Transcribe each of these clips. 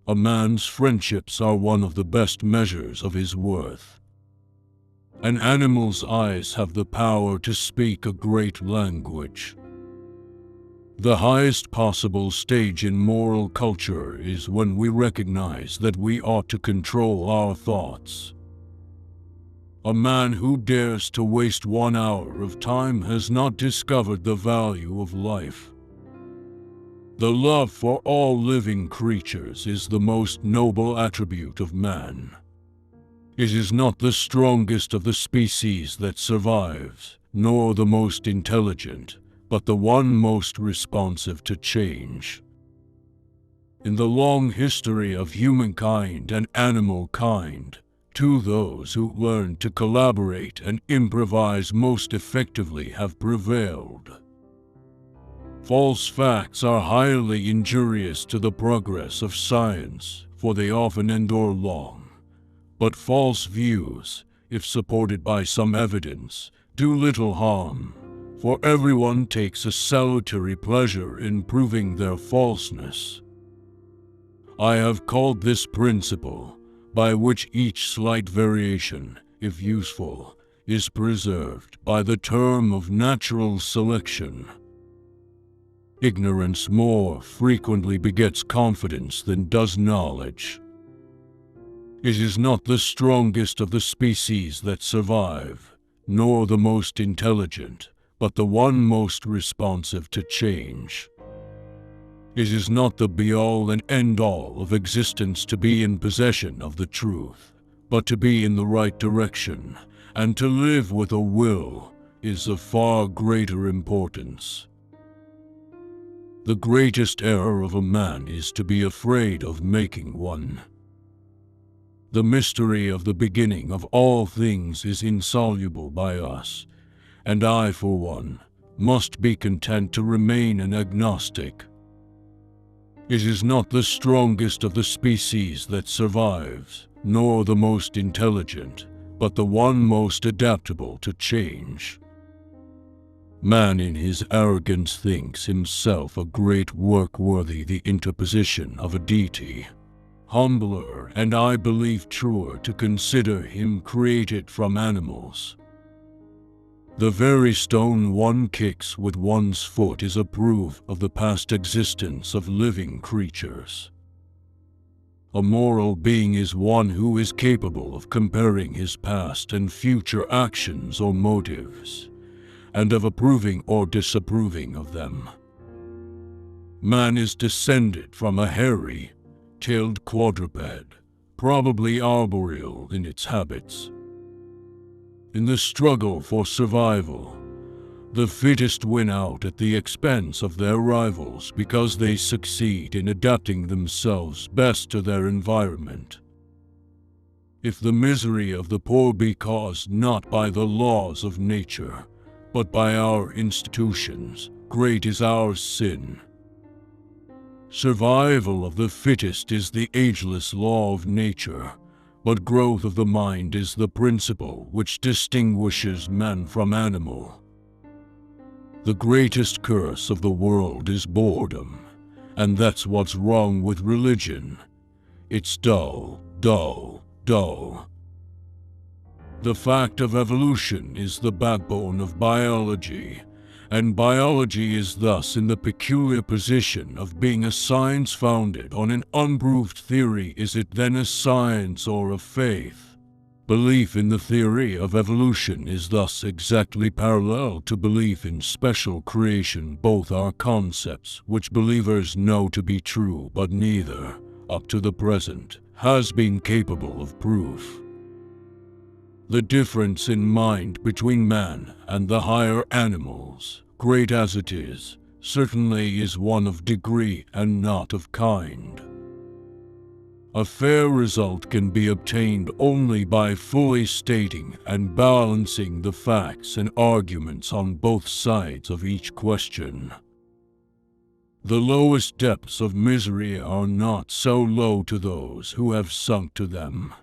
A man's friendships are one of the best measures of his worth. An animal's eyes have the power to speak a great language. The highest possible stage in moral culture is when we recognize that we ought to control our thoughts. A man who dares to waste 1 hour of time has not discovered the value of life. The love for all living creatures is the most noble attribute of man. It is not the strongest of the species that survives, nor the most intelligent, but the one most responsive to change. In the long history of humankind and animal kind, those who learn to collaborate and improvise most effectively have prevailed. False facts are highly injurious to the progress of science, for they often endure long. But false views, if supported by some evidence, do little harm, for everyone takes a salutary pleasure in proving their falseness. I have called this principle, by which each slight variation, if useful, is preserved, by the term of natural selection. Ignorance more frequently begets confidence than does knowledge. It is not the strongest of the species that survive, nor the most intelligent, but the one most responsive to change. It is not the be-all and end-all of existence to be in possession of the truth, but to be in the right direction, and to live with a will, is of far greater importance. The greatest error of a man is to be afraid of making one. The mystery of the beginning of all things is insoluble by us, and I, for one, must be content to remain an agnostic. It is not the strongest of the species that survives, nor the most intelligent, but the one most adaptable to change. Man in his arrogance thinks himself a great work worthy the interposition of a deity. Humbler, and I believe truer, to consider him created from animals. The very stone one kicks with one's foot is a proof of the past existence of living creatures. A moral being is one who is capable of comparing his past and future actions or motives, and of approving or disapproving of them. Man is descended from a hairy-tailed quadruped, probably arboreal in its habits. In the struggle for survival, the fittest win out at the expense of their rivals because they succeed in adapting themselves best to their environment. If the misery of the poor be caused not by the laws of nature, but by our institutions, great is our sin. Survival of the fittest is the ageless law of nature, but growth of the mind is the principle which distinguishes man from animal. The greatest curse of the world is boredom, and that's what's wrong with religion. It's dull, dull, dull. The fact of evolution is the backbone of biology, and biology is thus in the peculiar position of being a science founded on an unproved theory. Is it then a science or a faith? Belief in the theory of evolution is thus exactly parallel to belief in special creation. Both are concepts which believers know to be true, but neither, up to the present, has been capable of proof. The difference in mind between man and the higher animals, great as it is, certainly is one of degree and not of kind. A fair result can be obtained only by fully stating and balancing the facts and arguments on both sides of each question. The lowest depths of misery are not so low to those who have sunk to them.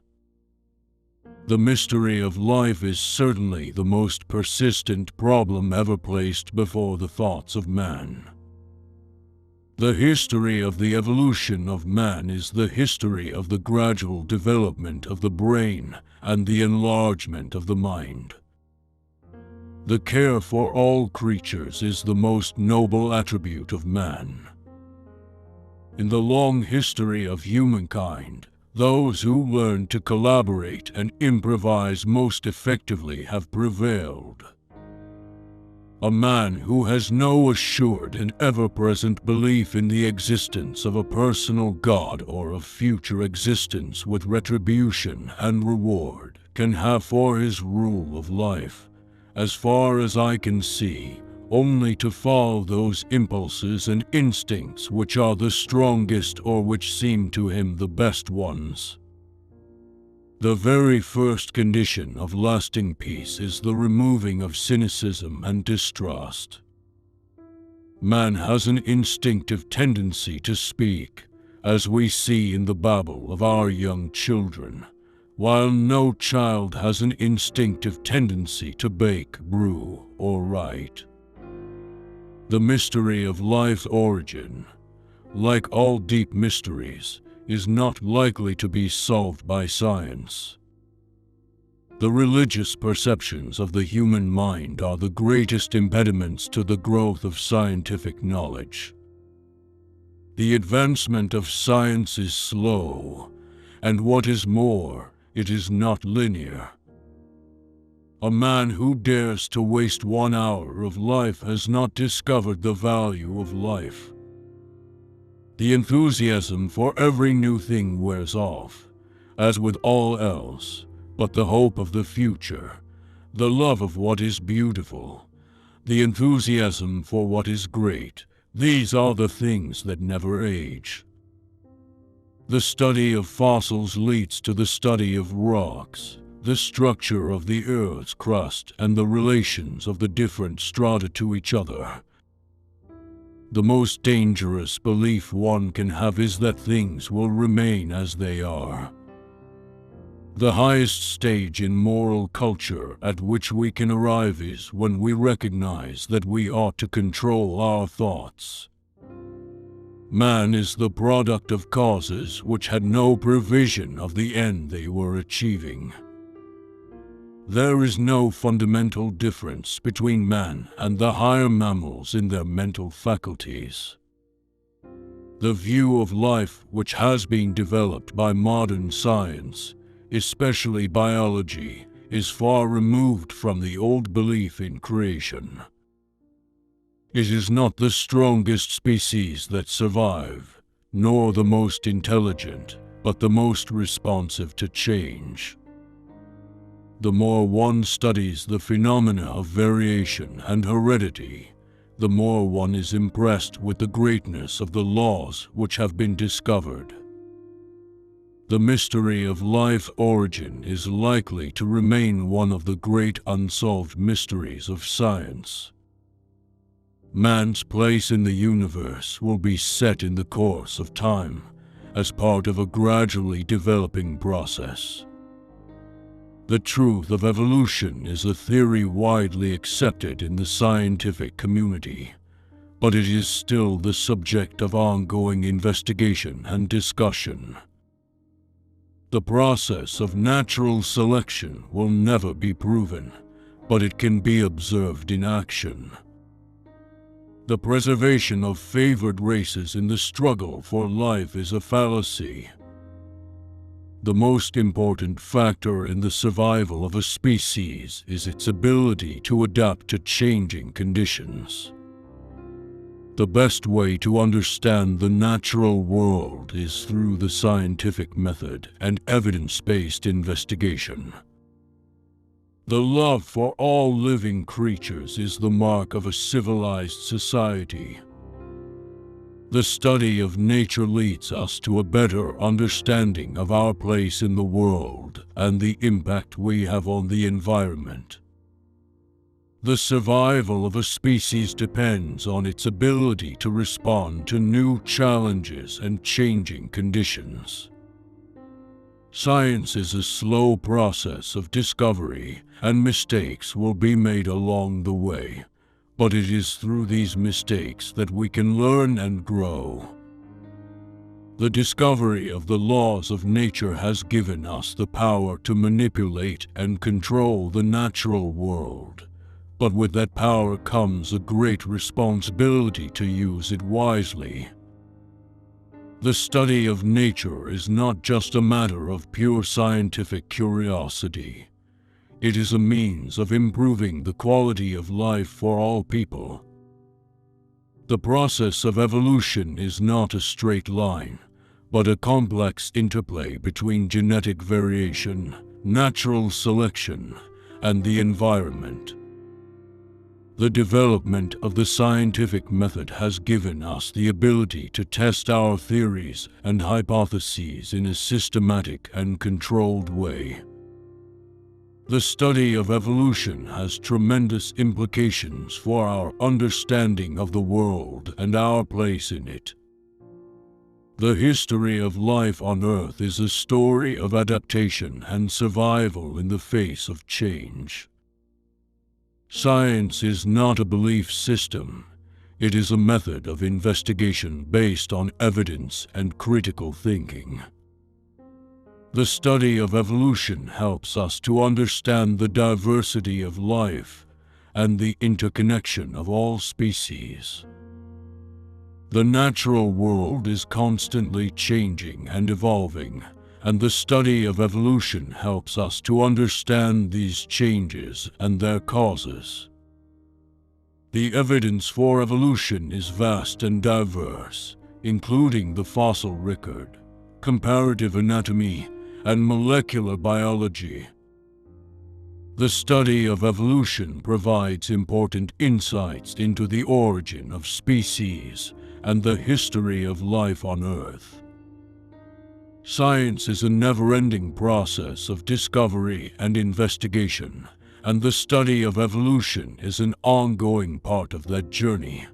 The mystery of life is certainly the most persistent problem ever placed before the thoughts of man. The history of the evolution of man is the history of the gradual development of the brain and the enlargement of the mind. The care for all creatures is the most noble attribute of man. In the long history of humankind, those who learn to collaborate and improvise most effectively have prevailed. A man who has no assured and ever-present belief in the existence of a personal God or of future existence with retribution and reward can have for his rule of life, as far as I can see, only to follow those impulses and instincts which are the strongest or which seem to him the best ones. The very first condition of lasting peace is the removing of cynicism and distrust. Man has an instinctive tendency to speak, as we see in the babble of our young children, while no child has an instinctive tendency to bake, brew, or write. The mystery of life's origin, like all deep mysteries, is not likely to be solved by science. The religious perceptions of the human mind are the greatest impediments to the growth of scientific knowledge. The advancement of science is slow, and what is more, it is not linear. A man who dares to waste 1 hour of life has not discovered the value of life. The enthusiasm for every new thing wears off, as with all else, but the hope of the future, the love of what is beautiful, the enthusiasm for what is great, these are the things that never age. The study of fossils leads to the study of rocks, the structure of the Earth's crust, and the relations of the different strata to each other. The most dangerous belief one can have is that things will remain as they are. The highest stage in moral culture at which we can arrive is when we recognize that we ought to control our thoughts. Man is the product of causes which had no prevision of the end they were achieving. There is no fundamental difference between man and the higher mammals in their mental faculties. The view of life which has been developed by modern science, especially biology, is far removed from the old belief in creation. It is not the strongest species that survive, nor the most intelligent, but the most responsive to change. The more one studies the phenomena of variation and heredity, the more one is impressed with the greatness of the laws which have been discovered. The mystery of life's origin is likely to remain one of the great unsolved mysteries of science. Man's place in the universe will be set in the course of time, as part of a gradually developing process. The truth of evolution is a theory widely accepted in the scientific community, but it is still the subject of ongoing investigation and discussion. The process of natural selection will never be proven, but it can be observed in action. The preservation of favored races in the struggle for life is a fallacy. The most important factor in the survival of a species is its ability to adapt to changing conditions. The best way to understand the natural world is through the scientific method and evidence-based investigation. The love for all living creatures is the mark of a civilized society. The study of nature leads us to a better understanding of our place in the world and the impact we have on the environment. The survival of a species depends on its ability to respond to new challenges and changing conditions. Science is a slow process of discovery, and mistakes will be made along the way, But it is through these mistakes that we can learn and grow. The discovery of the laws of nature has given us the power to manipulate and control the natural world. But with that power comes a great responsibility to use it wisely. The study of nature is not just a matter of pure scientific curiosity. It is a means of improving the quality of life for all people. The process of evolution is not a straight line, but a complex interplay between genetic variation, natural selection, and the environment. The development of the scientific method has given us the ability to test our theories and hypotheses in a systematic and controlled way. The study of evolution has tremendous implications for our understanding of the world and our place in it. The history of life on Earth is a story of adaptation and survival in the face of change. Science is not a belief system. It is a method of investigation based on evidence and critical thinking. The study of evolution helps us to understand the diversity of life and the interconnection of all species. The natural world is constantly changing and evolving, and the study of evolution helps us to understand these changes and their causes. The evidence for evolution is vast and diverse, including the fossil record, comparative anatomy, and molecular biology. The study of evolution provides important insights into the origin of species and the history of life on Earth. Science is a never-ending process of discovery and investigation, and the study of evolution is an ongoing part of that journey.